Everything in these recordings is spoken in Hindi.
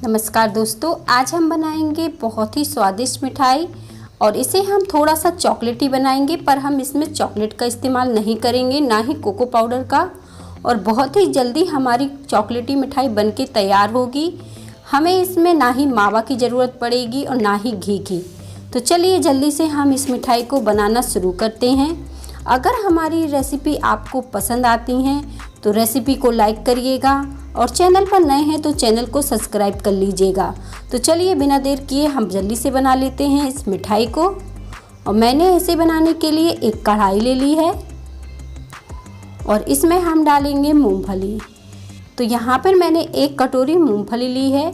नमस्कार दोस्तों, आज हम बनाएंगे बहुत ही स्वादिष्ट मिठाई और इसे हम थोड़ा सा चॉकलेटी बनाएंगे, पर हम इसमें चॉकलेट का इस्तेमाल नहीं करेंगे, ना ही कोको पाउडर का। और बहुत ही जल्दी हमारी चॉकलेटी मिठाई बनके तैयार होगी। हमें इसमें ना ही मावा की ज़रूरत पड़ेगी और ना ही घी की। तो चलिए जल्दी से हम इस मिठाई को बनाना शुरू करते हैं। अगर हमारी रेसिपी आपको पसंद आती हैं तो रेसिपी को लाइक करिएगा और चैनल पर नए हैं तो चैनल को सब्सक्राइब कर लीजिएगा। तो चलिए बिना देर किए हम जल्दी से बना लेते हैं इस मिठाई को। और मैंने इसे बनाने के लिए एक कढ़ाई ले ली है और इसमें हम डालेंगे मूंगफली। तो यहाँ पर मैंने एक कटोरी मूंगफली ली है।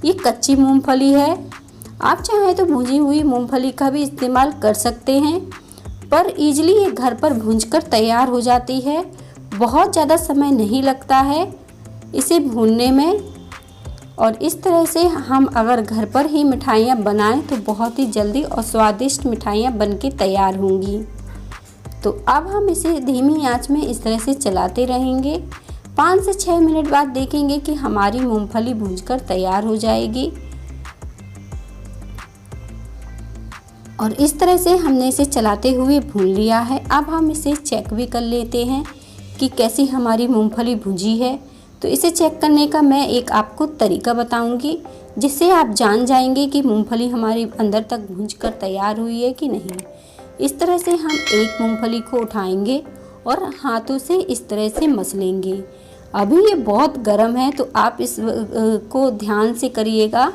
ये कच्ची मूंगफली है, आप चाहें तो भुनी हुई मूंगफली का भी इस्तेमाल कर सकते हैं, पर ईजिली ये घर पर भूंजकर तैयार हो जाती है। बहुत ज़्यादा समय नहीं लगता है इसे भूनने में। और इस तरह से हम अगर घर पर ही मिठाइयाँ बनाएं तो बहुत ही जल्दी और स्वादिष्ट मिठाइयाँ बनके तैयार होंगी। तो अब हम इसे धीमी आंच में इस तरह से चलाते रहेंगे। 5 से 6 मिनट बाद देखेंगे कि हमारी मूंगफली भूनकर तैयार हो जाएगी। और इस तरह से हमने इसे चलाते हुए भून लिया है। अब हम इसे चेक भी कर लेते हैं कि कैसी हमारी मूंगफली भुजी है। तो इसे चेक करने का मैं एक आपको तरीका बताऊंगी, जिससे आप जान जाएंगे कि मूंगफली हमारी अंदर तक भूंजकर तैयार हुई है कि नहीं। इस तरह से हम एक मूंगफली को उठाएंगे और हाथों से इस तरह से मसलेंगे। अभी ये बहुत गर्म है तो आप इस को ध्यान से करिएगा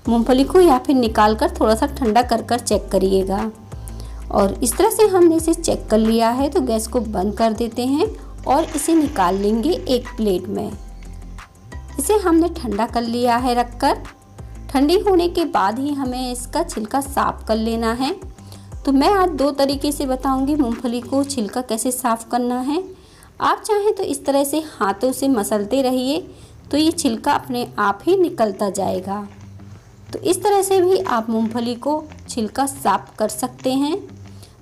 मूंगफली को, या फिर निकाल कर थोड़ा सा ठंडा कर चेक करिएगा। और इस तरह से हमने इसे चेक कर लिया है तो गैस को बंद कर देते हैं और इसे निकाल लेंगे एक प्लेट में। इसे हमने ठंडा कर लिया है रखकर। ठंडी होने के बाद ही हमें इसका छिलका साफ़ कर लेना है। तो मैं आज 2 तरीके से बताऊंगी मूंगफली को छिलका कैसे साफ़ करना है। आप चाहें तो इस तरह से हाथों से मसलते रहिए तो ये छिलका अपने आप ही निकलता जाएगा। तो इस तरह से भी आप मूंगफली को छिलका साफ़ कर सकते हैं,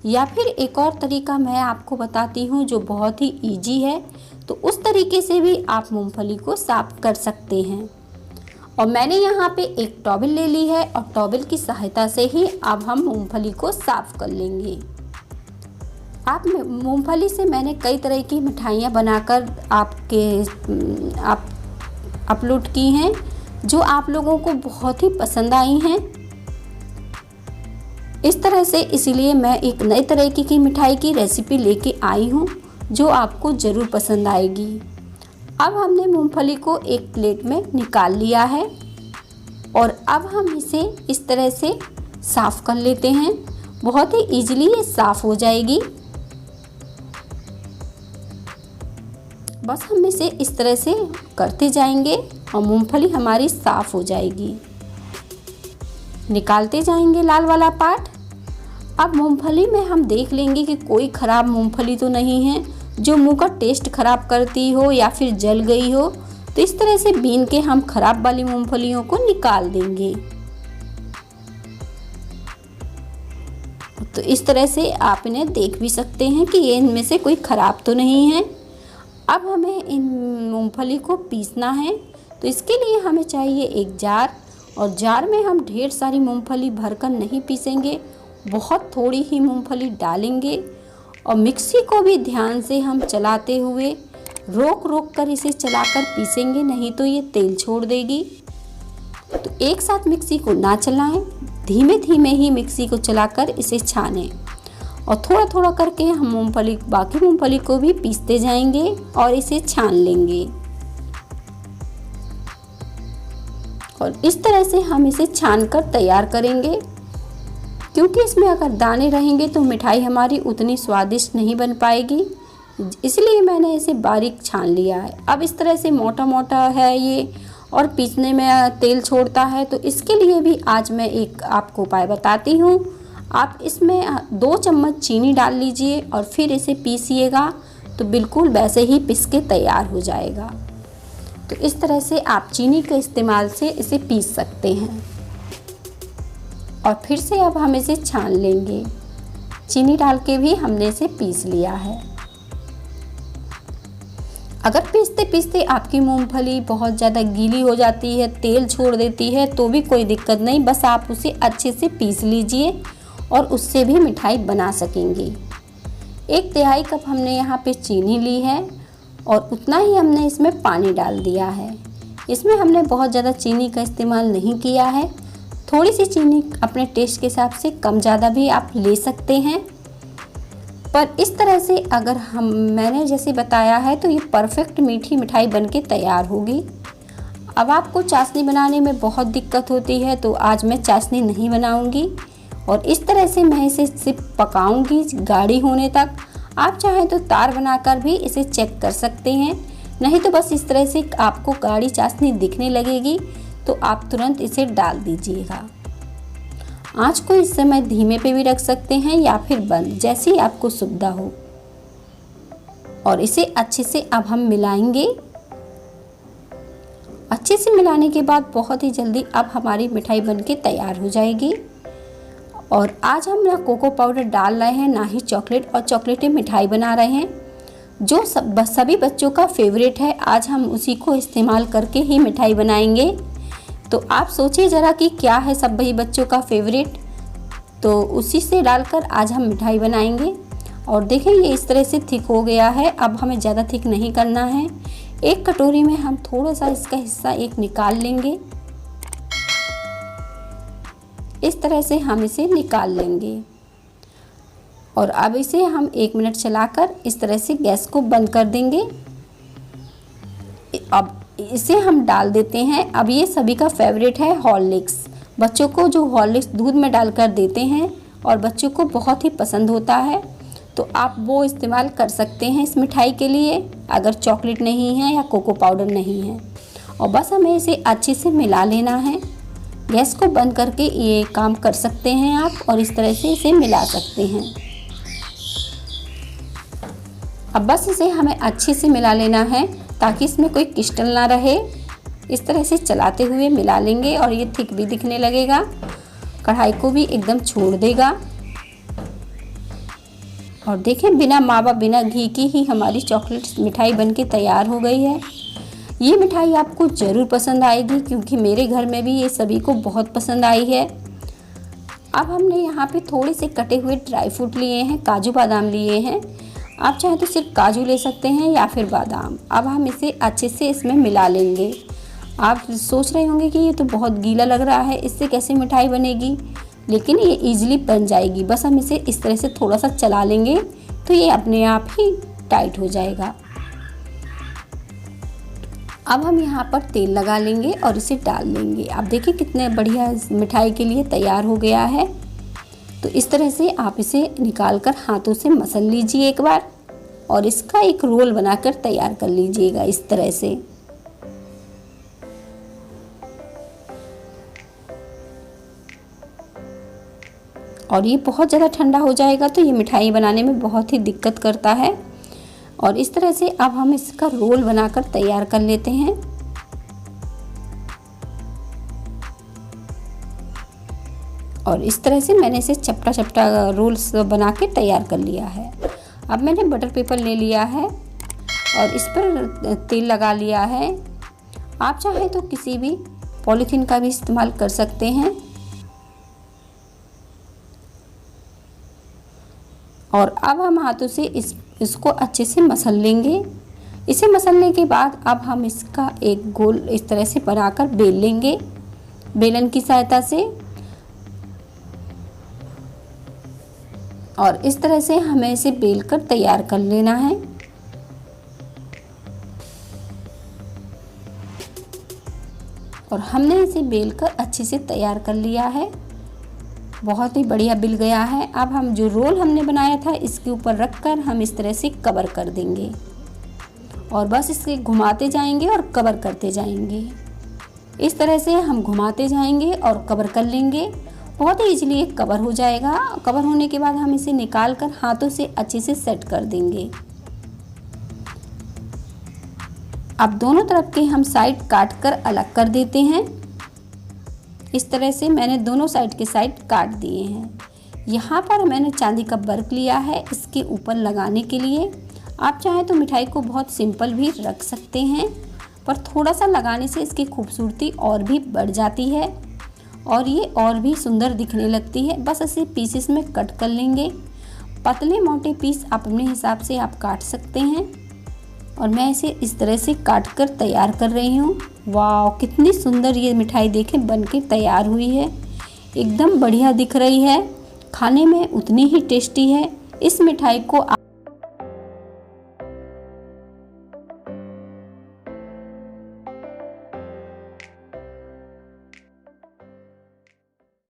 या फिर एक और तरीका मैं आपको बताती हूँ जो बहुत ही इजी है। तो उस तरीके से भी आप मूंगफली को साफ़ कर सकते हैं। और मैंने यहाँ पे एक टॉवल ले ली है और टॉवल की सहायता से ही अब हम मूंगफली को साफ़ कर लेंगे। आप मूंगफली से मैंने कई तरह की मिठाइयाँ बनाकर आप अपलोड की हैं, जो आप लोगों को बहुत ही पसंद आई हैं। इस तरह से इसीलिए मैं एक नए तरीके की मिठाई की रेसिपी लेके आई हूँ जो आपको ज़रूर पसंद आएगी। अब हमने मूंगफली को एक प्लेट में निकाल लिया है और अब हम इसे इस तरह से साफ़ कर लेते हैं। बहुत ही इजीली ये साफ़ हो जाएगी। बस हम इसे इस तरह से करते जाएंगे और मूंगफली हमारी साफ़ हो जाएगी। निकालते जाएंगे लाल वाला पार्ट। अब मूंगफली में हम देख लेंगे कि कोई ख़राब मूंगफली तो नहीं है जो मुंह का टेस्ट ख़राब करती हो या फिर जल गई हो। तो इस तरह से बीन के हम ख़राब वाली मूंगफलियों को निकाल देंगे। तो इस तरह से आप इन्हें देख भी सकते हैं कि ये इनमें से कोई ख़राब तो नहीं है। अब हमें इन मूंगफली को पीसना है। तो इसके लिए हमें चाहिए एक जार, और जार में हम ढेर सारी मूंगफली भरकर नहीं पीसेंगे, बहुत थोड़ी ही मूंगफली डालेंगे। और मिक्सी को भी ध्यान से हम चलाते हुए रोक कर इसे चलाकर पीसेंगे, नहीं तो ये तेल छोड़ देगी। तो एक साथ मिक्सी को ना चलाएं, धीमे धीमे ही मिक्सी को चलाकर इसे छानें। और थोड़ा थोड़ा करके हम बाकी मूंगफली को भी पीसते जाएंगे और इसे छान लेंगे। और इस तरह से हम इसे छान कर तैयार करेंगे, क्योंकि इसमें अगर दाने रहेंगे तो मिठाई हमारी उतनी स्वादिष्ट नहीं बन पाएगी। इसलिए मैंने इसे बारीक छान लिया है। अब इस तरह से मोटा मोटा है ये और पीसने में तेल छोड़ता है। तो इसके लिए भी आज मैं एक आपको उपाय बताती हूँ। आप इसमें 2 चम्मच चीनी डाल लीजिए और फिर इसे पीसिएगा, तो बिल्कुल वैसे ही पिस के तैयार हो जाएगा। तो इस तरह से आप चीनी के इस्तेमाल से इसे पीस सकते हैं। और फिर से अब हम इसे छान लेंगे। चीनी डाल के भी हमने इसे पीस लिया है। अगर पीसते पीसते आपकी मूंगफली बहुत ज़्यादा गीली हो जाती है, तेल छोड़ देती है, तो भी कोई दिक्कत नहीं, बस आप उसे अच्छे से पीस लीजिए और उससे भी मिठाई बना सकेंगे। 1/3 कप हमने यहाँ पे चीनी ली है और उतना ही हमने इसमें पानी डाल दिया है। इसमें हमने बहुत ज़्यादा चीनी का इस्तेमाल नहीं किया है, थोड़ी सी चीनी अपने टेस्ट के हिसाब से कम ज़्यादा भी आप ले सकते हैं। पर इस तरह से अगर मैंने जैसे बताया है तो ये परफेक्ट मीठी मिठाई बनके तैयार होगी। अब आपको चाशनी बनाने में बहुत दिक्कत होती है तो आज मैं चाशनी नहीं बनाऊंगी और इस तरह से मैं इसे सिर्फ पकाऊंगी गाढ़ी होने तक। आप चाहें तो तार बनाकर भी इसे चेक कर सकते हैं, नहीं तो बस इस तरह से आपको गाढ़ी चाशनी दिखने लगेगी तो आप तुरंत इसे डाल दीजिएगा। आँच को इस समय धीमे पे भी रख सकते हैं या फिर बंद, जैसी आपको सुविधा हो। और इसे अच्छे से अब हम मिलाएंगे। अच्छे से मिलाने के बाद बहुत ही जल्दी अब हमारी मिठाई बनके तैयार हो जाएगी। और आज हम ना कोको पाउडर डाल रहे हैं, ना ही चॉकलेट, और चॉकलेटी मिठाई बना रहे हैं जो सभी बच्चों का फेवरेट है। आज हम उसी को इस्तेमाल करके ही मिठाई बनाएंगे। तो आप सोचिए ज़रा कि क्या है सभी बच्चों का फेवरेट, तो उसी से डालकर आज हम मिठाई बनाएंगे। और देखें ये इस तरह से थिक हो गया है, अब हमें ज़्यादा थिक नहीं करना है। एक कटोरी में हम थोड़ा सा इसका हिस्सा एक निकाल लेंगे, इस तरह से हम इसे निकाल लेंगे। और अब इसे हम 1 मिनट चलाकर इस तरह से गैस को बंद कर देंगे। अब इसे हम डाल देते हैं। अब ये सभी का फेवरेट है हॉर्लिक्स, बच्चों को जो हॉर्लिक्स दूध में डालकर देते हैं और बच्चों को बहुत ही पसंद होता है, तो आप वो इस्तेमाल कर सकते हैं इस मिठाई के लिए अगर चॉकलेट नहीं है या कोको पाउडर नहीं है। और बस हमें इसे अच्छे से मिला लेना है। गैस को बंद करके ये काम कर सकते हैं आप और इस तरह से इसे मिला सकते हैं। अब बस इसे हमें अच्छे से मिला लेना है ताकि इसमें कोई क्रिस्टल ना रहे। इस तरह से चलाते हुए मिला लेंगे और ये थिक भी दिखने लगेगा, कढ़ाई को भी एकदम छोड़ देगा। और देखें बिना मावा बिना घी की ही हमारी चॉकलेट मिठाई बनके तैयार हो गई है। ये मिठाई आपको ज़रूर पसंद आएगी क्योंकि मेरे घर में भी ये सभी को बहुत पसंद आई है। अब हमने यहाँ पे थोड़े से कटे हुए ड्राई फ्रूट लिए हैं, काजू बादाम लिए हैं। आप चाहें तो सिर्फ काजू ले सकते हैं या फिर बादाम। अब हम इसे अच्छे से इसमें मिला लेंगे। आप सोच रहे होंगे कि ये तो बहुत गीला लग रहा है, इससे कैसे मिठाई बनेगी, लेकिन ये इजीली बन जाएगी। बस हम इसे इस तरह से थोड़ा सा चला लेंगे तो ये अपने आप ही टाइट हो जाएगा। अब हम यहाँ पर तेल लगा लेंगे और इसे डाल देंगे। आप देखिए कितने बढ़िया मिठाई के लिए तैयार हो गया है। तो इस तरह से आप इसे निकाल कर हाथों से मसल लीजिए एक बार और इसका एक रोल बनाकर तैयार कर लीजिएगा इस तरह से। और ये बहुत ज़्यादा ठंडा हो जाएगा तो ये मिठाई बनाने में बहुत ही दिक्कत करता है। और इस तरह से अब हम इसका रोल बनाकर तैयार कर लेते हैं। और इस तरह से मैंने इसे चपटा चपटा रोल्स बना के तैयार कर लिया है। अब मैंने बटर पेपर ले लिया है और इस पर तेल लगा लिया है। आप चाहें तो किसी भी पॉलीथीन का भी इस्तेमाल कर सकते हैं। और अब हम हाथों से इसको अच्छे से मसल लेंगे। इसे मसलने के बाद अब हम इसका एक गोल इस तरह से बनाकर बेल लेंगे बेलन की सहायता से। और इस तरह से हमें इसे बेलकर तैयार कर लेना है। और हमने इसे बेलकर अच्छे से तैयार कर लिया है, बहुत ही बढ़िया बिल गया है। अब हम जो रोल हमने बनाया था इसके ऊपर रखकर हम इस तरह से कवर कर देंगे और बस इसके घुमाते जाएंगे और कवर करते जाएंगे। इस तरह से हम घुमाते जाएंगे और कवर कर लेंगे। बहुत ही इजीली ये कवर हो जाएगा। कवर होने के बाद हम इसे निकाल कर हाथों से अच्छे से सेट कर देंगे। अब दोनों तरफ के हम साइड काट कर अलग कर देते हैं। इस तरह से मैंने दोनों साइड के साइड काट दिए हैं। यहाँ पर मैंने चांदी का वर्क लिया है इसके ऊपर लगाने के लिए। आप चाहें तो मिठाई को बहुत सिंपल भी रख सकते हैं, पर थोड़ा सा लगाने से इसकी खूबसूरती और भी बढ़ जाती है और ये और भी सुंदर दिखने लगती है। बस इसे पीसेस में कट कर लेंगे। पतले मोटे पीस आप अपने हिसाब से आप काट सकते हैं और मैं इसे इस तरह से काट कर तैयार कर रही हूँ। वाह, कितनी सुंदर ये मिठाई देखें बनके तैयार हुई है। एकदम बढ़िया दिख रही है, खाने में उतनी ही टेस्टी है। इस मिठाई को